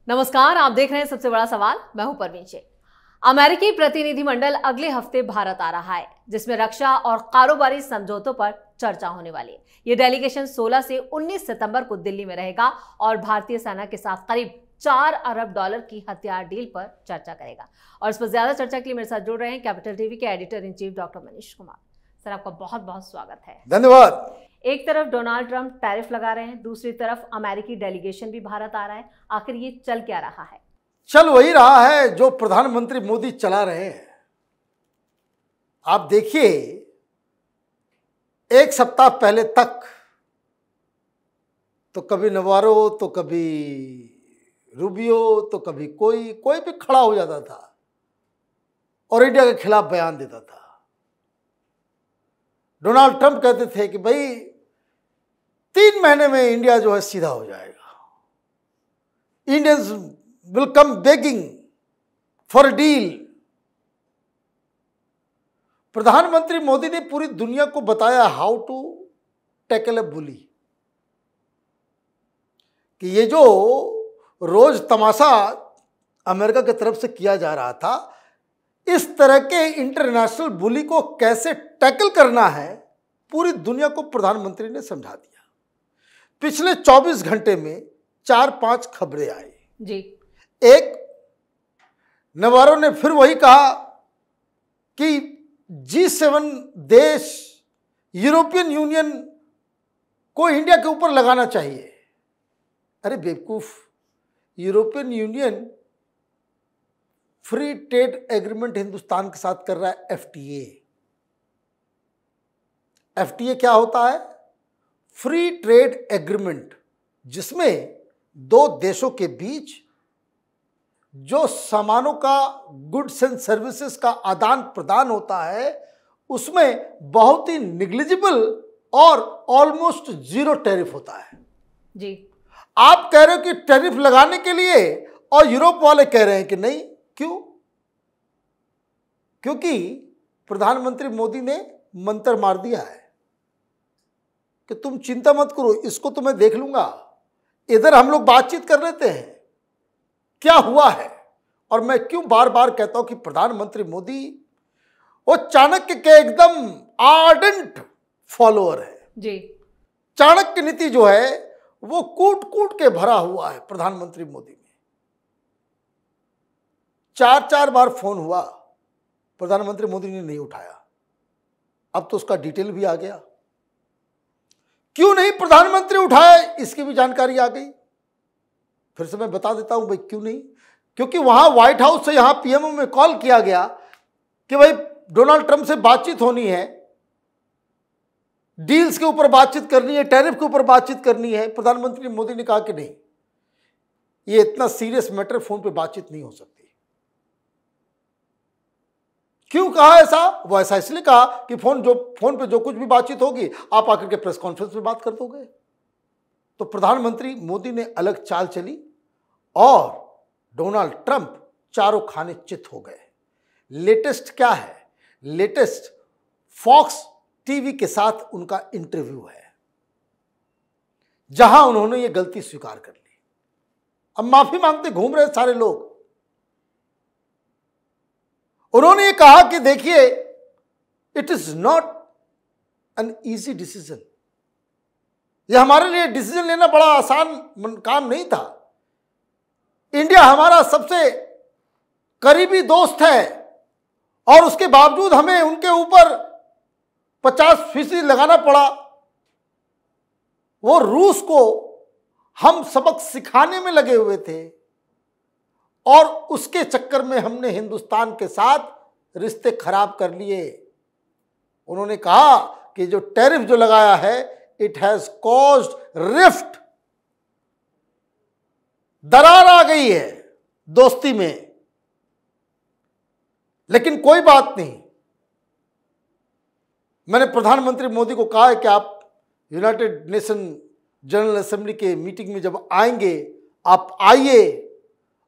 नमस्कार, आप देख रहे हैं सबसे बड़ा सवाल। मैं हूं परवीन शेख। अमेरिकी प्रतिनिधिमंडल अगले हफ्ते भारत आ रहा है, जिसमें रक्षा और कारोबारी समझौतों पर चर्चा होने वाली है। ये डेलीगेशन 16 से 19 सितंबर को दिल्ली में रहेगा और भारतीय सेना के साथ करीब $4 अरब की हथियार डील पर चर्चा करेगा। और इस पर ज्यादा चर्चा के लिए मेरे साथ जुड़ रहे हैं कैपिटल टीवी के editor in chief doctor Manish Kumar. Sir, आपका बहुत बहुत स्वागत है। धन्यवाद। एक तरफ डोनाल्ड ट्रंप टैरिफ लगा रहे हैं, दूसरी तरफ अमेरिकी डेलीगेशन भी भारत आ रहा है। आखिर ये चल क्या रहा है? चल वही रहा है जो प्रधानमंत्री मोदी चला रहे हैं। आप देखिए, एक सप्ताह पहले तक तो कभी नवारो, तो कभी रूबियो, तो कभी कोई भी खड़ा हो जाता था और इंडिया के खिलाफ बयान देता था। डोनाल्ड ट्रंप कहते थे कि भाई 3 महीने में इंडिया जो है सीधा हो जाएगा, Indians will come begging for a deal. प्रधानमंत्री मोदी ने पूरी दुनिया को बताया हाउ टू टैकल अ बुली, कि ये जो रोज तमाशा अमेरिका की तरफ से किया जा रहा था, इस तरह के इंटरनेशनल बुली को कैसे टैकल करना है, पूरी दुनिया को प्रधानमंत्री ने समझा दिया। पिछले 24 घंटे में 4-5 खबरें आई जी। एक, नवारो ने फिर वही कहा कि G7 देश यूरोपियन यूनियन को इंडिया के ऊपर लगाना चाहिए। अरे बेवकूफ, European union free trade agreement Hindustan के साथ कर रहा है, FTA। FTA क्या होता है? फ्री ट्रेड एग्रीमेंट, जिसमें 2 देशों के बीच जो सामानों का, गुड्स एंड सर्विसेज का आदान प्रदान होता है, उसमें बहुत ही निग्लिजिबल और ऑलमोस्ट 0 टैरिफ होता है। जी। आप कह रहे हो कि टैरिफ लगाने के लिए, और यूरोप वाले कह रहे हैं कि नहीं। क्यों? क्योंकि प्रधानमंत्री मोदी ने मंत्र मार दिया है कि तुम चिंता मत करो, इसको तो मैं देख लूंगा। इधर हम लोग बातचीत कर लेते हैं क्या हुआ है। और मैं क्यों बार बार कहता हूं कि प्रधानमंत्री मोदी वो चाणक्य के एकदम आर्डेंट फॉलोअर है। जी। चाणक्य नीति जो है वो कूट कूट के भरा हुआ है प्रधानमंत्री मोदी में। 4 बार फोन हुआ, प्रधानमंत्री मोदी ने नहीं उठाया। अब तो उसका डिटेल भी आ गया। क्यों नहीं प्रधानमंत्री उठाए, इसकी भी जानकारी आ गई। फिर से मैं बता देता हूं भाई क्यों नहीं। क्योंकि वहां व्हाइट हाउस से यहां PMO में कॉल किया गया कि भाई डोनाल्ड ट्रंप से बातचीत होनी है, डील्स के ऊपर बातचीत करनी है, टैरिफ के ऊपर बातचीत करनी है। प्रधानमंत्री मोदी ने कहा कि नहीं, ये इतना सीरियस मैटर, फोन पे बातचीत नहीं हो सकती। क्यों कहा ऐसा? वो ऐसा इसलिए कहा कि फोन पे जो कुछ भी बातचीत होगी, आप आकर के प्रेस कॉन्फ्रेंस में बात कर दोगे। तो प्रधानमंत्री मोदी ने अलग चाल चली और डोनाल्ड ट्रंप चारों खाने चित हो गए। लेटेस्ट क्या है? लेटेस्ट फॉक्स टीवी के साथ उनका इंटरव्यू है, जहां उन्होंने ये गलती स्वीकार कर ली। अब माफी मांगते घूम रहे सारे लोग। उन्होंने ये कहा कि देखिए, it is not an easy decision. यह हमारे लिए डिसीजन लेना बड़ा आसान काम नहीं था। इंडिया हमारा सबसे करीबी दोस्त है और उसके बावजूद हमें उनके ऊपर 50% लगाना पड़ा। वो रूस को हम सबक सिखाने में लगे हुए थे और उसके चक्कर में हमने हिंदुस्तान के साथ रिश्ते खराब कर लिए। उन्होंने कहा कि जो टैरिफ जो लगाया है, इट हैज कॉज्ड रिफ्ट, दरार आ गई है दोस्ती में। लेकिन कोई बात नहीं, मैंने प्रधानमंत्री मोदी को कहा है कि आप यूनाइटेड नेशन जनरल असेंबली के मीटिंग में जब आएंगे, आप आइए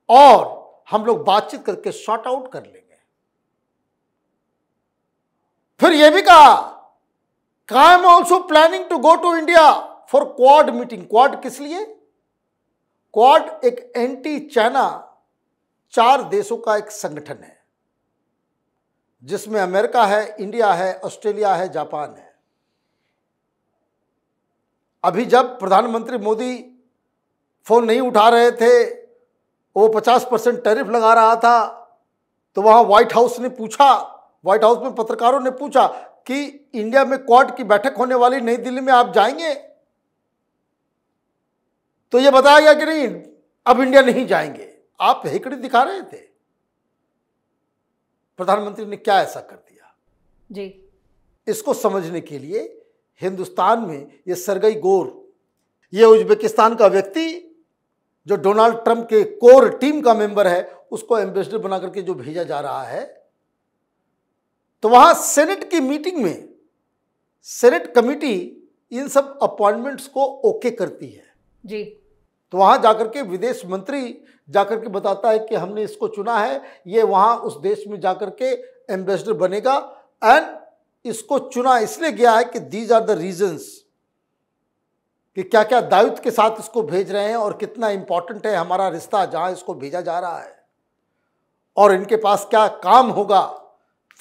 और हम लोग बातचीत करके सॉर्ट आउट कर लेंगे। फिर यह भी कहा कि I am also planning to go to India for Quad meeting. Quad किस लिए? क्वाड एक एंटी चाइना 4 देशों का एक संगठन है जिसमें अमेरिका है, इंडिया है, ऑस्ट्रेलिया है, जापान है। अभी जब प्रधानमंत्री मोदी फोन नहीं उठा रहे थे, वो 50% टैरिफ लगा रहा था, तो वहां व्हाइट हाउस में पत्रकारों ने पूछा कि इंडिया में क्वाड की बैठक होने वाली नई दिल्ली में, आप जाएंगे? तो यह बताया गया कि नहीं, अब इंडिया नहीं जाएंगे। आप हेकड़ी दिखा रहे थे। प्रधानमंत्री ने क्या ऐसा कर दिया जी? इसको समझने के लिए हिंदुस्तान में ये सरगई गोर, ये उज्बेकिस्तान का व्यक्ति जो डोनाल्ड ट्रंप के कोर टीम का मेंबर है, उसको एम्बेसडर बना करके जो भेजा जा रहा है, तो वहां सेनेट की मीटिंग में सेनेट कमिटी इन सब अपॉइंटमेंट्स को ओके करती है जी। तो वहां जाकर के विदेश मंत्री जाकर के बताता है कि हमने इसको चुना है, ये वहां उस देश में जाकर के एम्बेसडर बनेगा, एंड इसको चुना इसलिए गया है कि दीज आर द रीजंस, कि क्या क्या दायित्व के साथ इसको भेज रहे हैं और कितना इंपॉर्टेंट है हमारा रिश्ता जहां इसको भेजा जा रहा है, और इनके पास क्या काम होगा,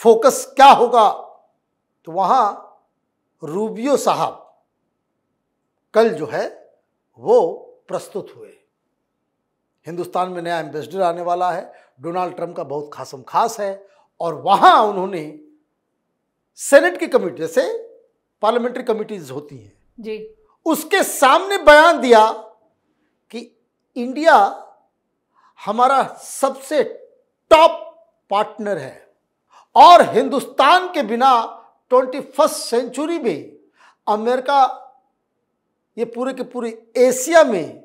फोकस क्या होगा। तो वहां रूबियो साहब कल जो है वो प्रस्तुत हुए। हिंदुस्तान में नया एम्बेसडर आने वाला है, डोनाल्ड ट्रंप का बहुत खासम खास है, और वहां उन्होंने सेनेट की कमिटी, जैसे पार्लियामेंट्री कमिटीज होती हैं जी, उसके सामने बयान दिया कि इंडिया हमारा सबसे टॉप पार्टनर है और हिंदुस्तान के बिना 21st सेंचुरी में अमेरिका ये पूरे के पूरे एशिया में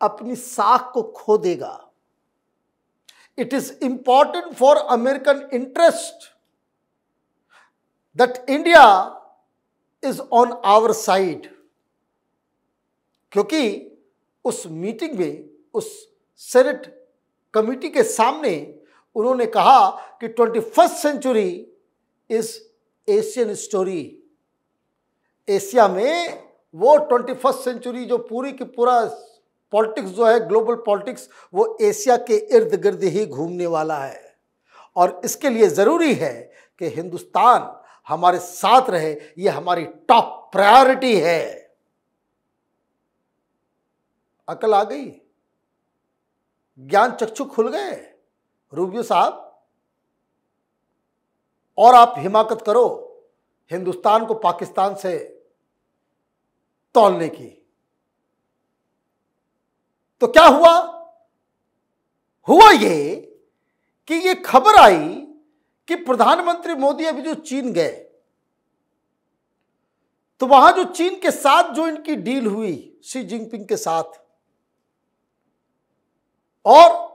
अपनी साख को खो देगा। It is important for American interest that India is on our side, क्योंकि उस मीटिंग में, उस सेनेट कमिटी के सामने उन्होंने कहा कि 21st century is Asian story. Asia में वो 21st सेंचुरी जो पूरी की पूरा पॉलिटिक्स जो है, ग्लोबल पॉलिटिक्स, वो एशिया के इर्द गिर्द ही घूमने वाला है, और इसके लिए जरूरी है कि हिंदुस्तान हमारे साथ रहे। ये हमारी टॉप प्रायोरिटी है। अकल आ गई, ज्ञान चक्षु खुल गए रूबियो साहब, और आप हिमाकत करो हिंदुस्तान को पाकिस्तान से तौलने की। तो क्या हुआ? हुआ ये कि ये खबर आई कि प्रधानमंत्री मोदी अभी जो चीन गए, तो वहां जो चीन के साथ जो इनकी डील हुई शी जिनपिंग के साथ, और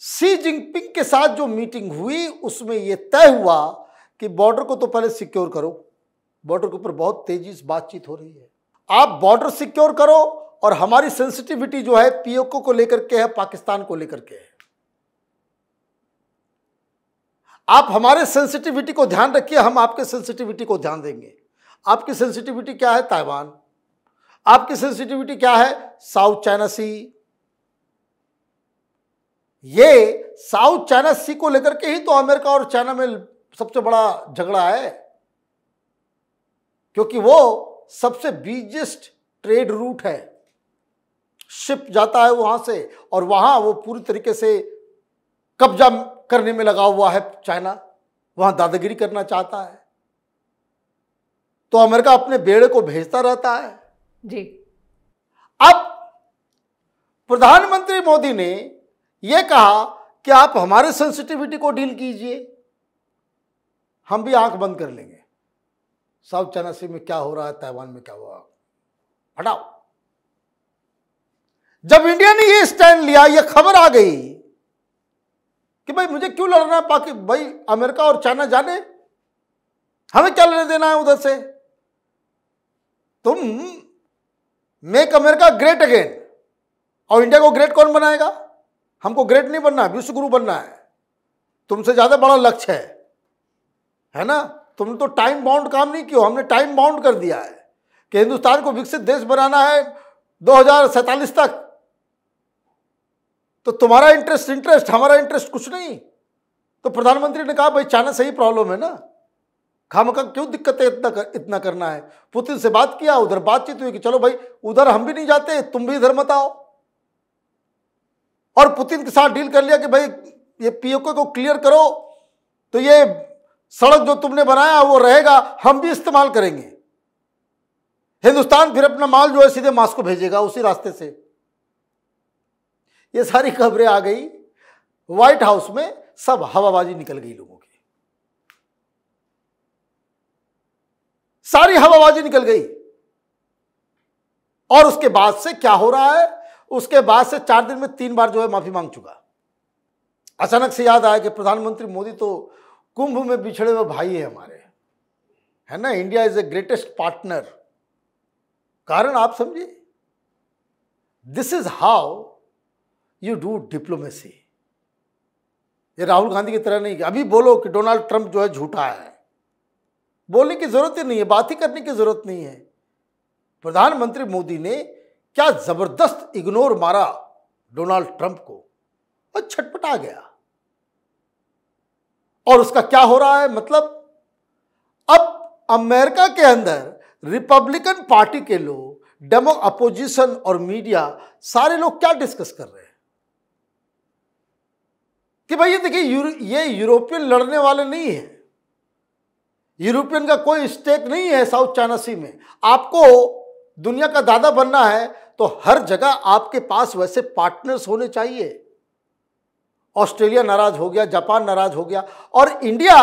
शी जिनपिंग के साथ जो मीटिंग हुई उसमें यह तय हुआ कि बॉर्डर को तो पहले सिक्योर करो। बॉर्डर के ऊपर बहुत तेजी से बातचीत हो रही है, आप बॉर्डर सिक्योर करो, और हमारी सेंसिटिविटी जो है पीओके को लेकर के है, पाकिस्तान को लेकर के है। आप हमारे सेंसिटिविटी को ध्यान रखिए, हम आपके सेंसिटिविटी को ध्यान देंगे। आपकी सेंसिटिविटी क्या है? ताइवान। आपकी सेंसिटिविटी क्या है? साउथ चाइना सी। ये साउथ चाइना सी को लेकर के ही तो अमेरिका और चाइना में सबसे बड़ा झगड़ा है, क्योंकि वो सबसे बिगेस्ट ट्रेड रूट है। शिप जाता है वहां से, और वहां वो पूरी तरीके से कब्जा करने में लगा हुआ है चाइना, वहां दादागिरी करना चाहता है। तो अमेरिका अपने बेड़े को भेजता रहता है जी। अब प्रधानमंत्री मोदी ने यह कहा कि आप हमारे सेंसिटिविटी को डील कीजिए, हम भी आंख बंद कर लेंगे। साउथ चाइना सी में क्या हो रहा है, ताइवान में क्या हुआ, हटाओ। जब इंडिया ने ये स्टैंड लिया, ये खबर आ गई कि भाई मुझे क्यों लड़ना है पाकि भाई अमेरिका और चाइना जाने, हमें क्या लेने देना है उधर से। तुम मेक अमेरिका ग्रेट अगेन, और इंडिया को ग्रेट कौन बनाएगा? हमको ग्रेट नहीं बनना है, विश्व गुरु बनना है। तुमसे ज्यादा बड़ा लक्ष्य है ना। तुमने तो टाइम बाउंड काम नहीं किया, हमने टाइम बाउंड कर दिया है कि हिंदुस्तान को विकसित देश बनाना है 2047 तक। तो तुम्हारा इंटरेस्ट, हमारा इंटरेस्ट कुछ नहीं। तो प्रधानमंत्री ने कहा भाई चाइना से ही प्रॉब्लम है ना, खामखा क्यों दिक्कत है, इतना करना है। पुतिन से बात किया, उधर बातचीत हुई कि चलो भाई उधर हम भी नहीं जाते, तुम भी इधर मत आओ। और पुतिन के साथ डील कर लिया कि भाई ये पीओके को क्लियर करो, तो ये सड़क जो तुमने बनाया वो रहेगा, हम भी इस्तेमाल करेंगे। हिंदुस्तान फिर अपना माल जो है सीधे मॉस्को भेजेगा उसी रास्ते से। ये सारी खबरें आ गई व्हाइट हाउस में, सब हवाबाजी निकल गई लोगों की, सारी हवाबाजी निकल गई। और उसके बाद से क्या हो रहा है, उसके बाद से 4 दिन में 3 बार जो है माफी मांग चुका। अचानक से याद आया कि प्रधानमंत्री मोदी तो कुंभ में बिछड़े हुए भाई है हमारे, है ना, India is a greatest partner. कारण आप समझिए, this is how you do diplomacy. ये राहुल गांधी की तरह नहीं कि अभी बोलो कि डोनाल्ड ट्रंप जो है झूठा है, बोलने की जरूरत ही नहीं है, बात ही करने की जरूरत नहीं है। प्रधानमंत्री मोदी ने क्या जबरदस्त इग्नोर मारा डोनाल्ड ट्रंप को और छटपटा गया। और उसका क्या हो रहा है, मतलब अब अमेरिका के अंदर रिपब्लिकन पार्टी के लोग, डेमो अपोजिशन और मीडिया, सारे लोग क्या डिस्कस कर रहे हैं कि भाई ये देखिए ये यूरोपियन लड़ने वाले नहीं है, यूरोपियन का कोई स्टेक नहीं है साउथ चाइना सी में। आपको दुनिया का दादा बनना है तो हर जगह आपके पास वैसे पार्टनर्स होने चाहिए। ऑस्ट्रेलिया नाराज हो गया, जापान नाराज हो गया, और इंडिया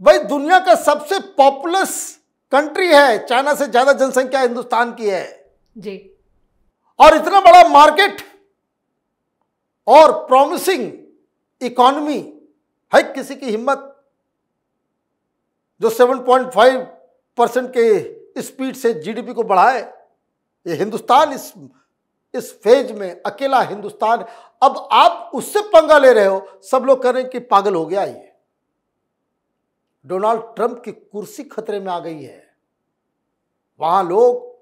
भाई दुनिया का सबसे पॉपुलस कंट्री है, चाइना से ज्यादा जनसंख्या हिंदुस्तान की है जी, और इतना बड़ा मार्केट और प्रॉमिसिंग इकोनॉमी है। किसी की हिम्मत जो 7.5% के स्पीड से जीडीपी को बढ़ाए, ये हिंदुस्तान इस फेज में अकेला हिंदुस्तान। अब आप उससे पंगा ले रहे हो, सब लोग कह रहे हैं कि पागल हो गया ये, डोनाल्ड ट्रंप की कुर्सी खतरे में आ गई है। वहां लोग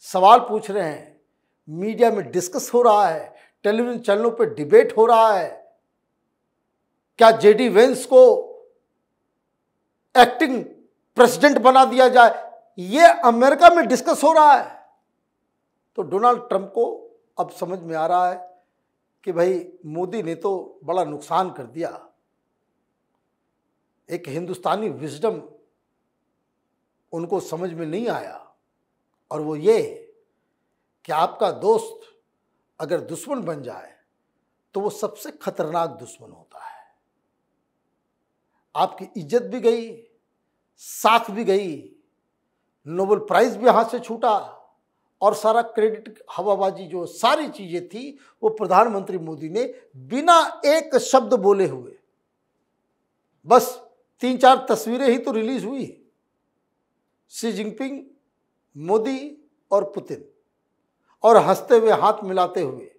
सवाल पूछ रहे हैं, मीडिया में डिस्कस हो रहा है, टेलीविजन चैनलों पे डिबेट हो रहा है, क्या जेडी वेंस को एक्टिंग प्रेसिडेंट बना दिया जाए, ये अमेरिका में डिस्कस हो रहा है। तो डोनाल्ड ट्रंप को अब समझ में आ रहा है कि भाई मोदी ने तो बड़ा नुकसान कर दिया। एक हिंदुस्तानी विजडम उनको समझ में नहीं आया, और वो ये कि आपका दोस्त अगर दुश्मन बन जाए तो वो सबसे खतरनाक दुश्मन होता है। आपकी इज्जत भी गई, साख भी गई, नोबेल प्राइज भी हाथ से छूटा, और सारा क्रेडिट, हवाबाजी, जो सारी चीजें थी वो प्रधानमंत्री मोदी ने बिना एक शब्द बोले हुए, बस 3-4 तस्वीरें ही तो रिलीज हुई, शी जिनपिंग, मोदी और पुतिन, और हंसते हुए, हाथ मिलाते हुए।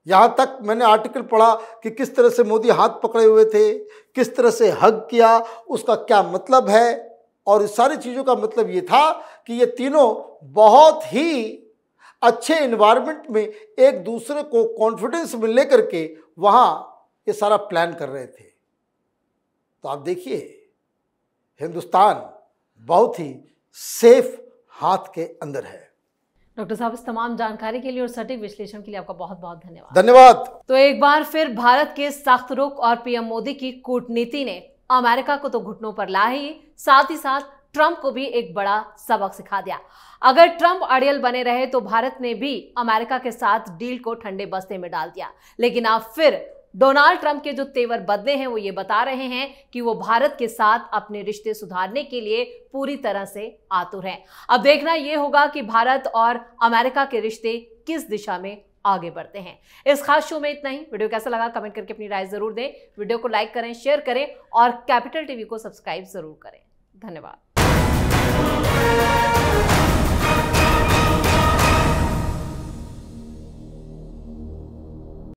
यहां तक मैंने आर्टिकल पढ़ा कि किस तरह से मोदी हाथ पकड़े हुए थे, किस तरह से हग किया, उसका क्या मतलब है। और इस सारी चीजों का मतलब ये था कि ये तीनों बहुत ही अच्छे एनवायरनमेंट में एक दूसरे को कॉन्फिडेंस में लेकर के वहां ये सारा प्लान कर रहे थे। तो आप देखिए, हिंदुस्तान बहुत ही सेफ हाथ के अंदर है। डॉक्टर साहब, इस तमाम जानकारी के लिए और सटीक विश्लेषण के लिए आपका बहुत बहुत धन्यवाद। धन्यवाद। तो एक बार फिर भारत के सख्त रुख और पीएम मोदी की कूटनीति ने अमेरिका को तो घुटनों पर ला ही, साथ ही साथ ट्रंप को भी एक बड़ा सबक सिखा दिया। अगर ट्रंप अड़ियल बने रहे तो भारत ने भी अमेरिका के साथ डील को ठंडे बस्ते में डाल दिया। लेकिन अब फिर डोनाल्ड ट्रंप के जो तेवर बदले हैं वो ये बता रहे हैं कि वो भारत के साथ अपने रिश्ते सुधारने के लिए पूरी तरह से आतुर हैं। अब देखना यह होगा कि भारत और अमेरिका के रिश्ते किस दिशा में आगे बढ़ते हैं। इस खास शो में इतना ही। वीडियो कैसा लगा कमेंट करके अपनी राय जरूर दें। वीडियो को लाइक करें, शेयर करें और कैपिटल टीवी को सब्सक्राइब जरूर करें। धन्यवाद।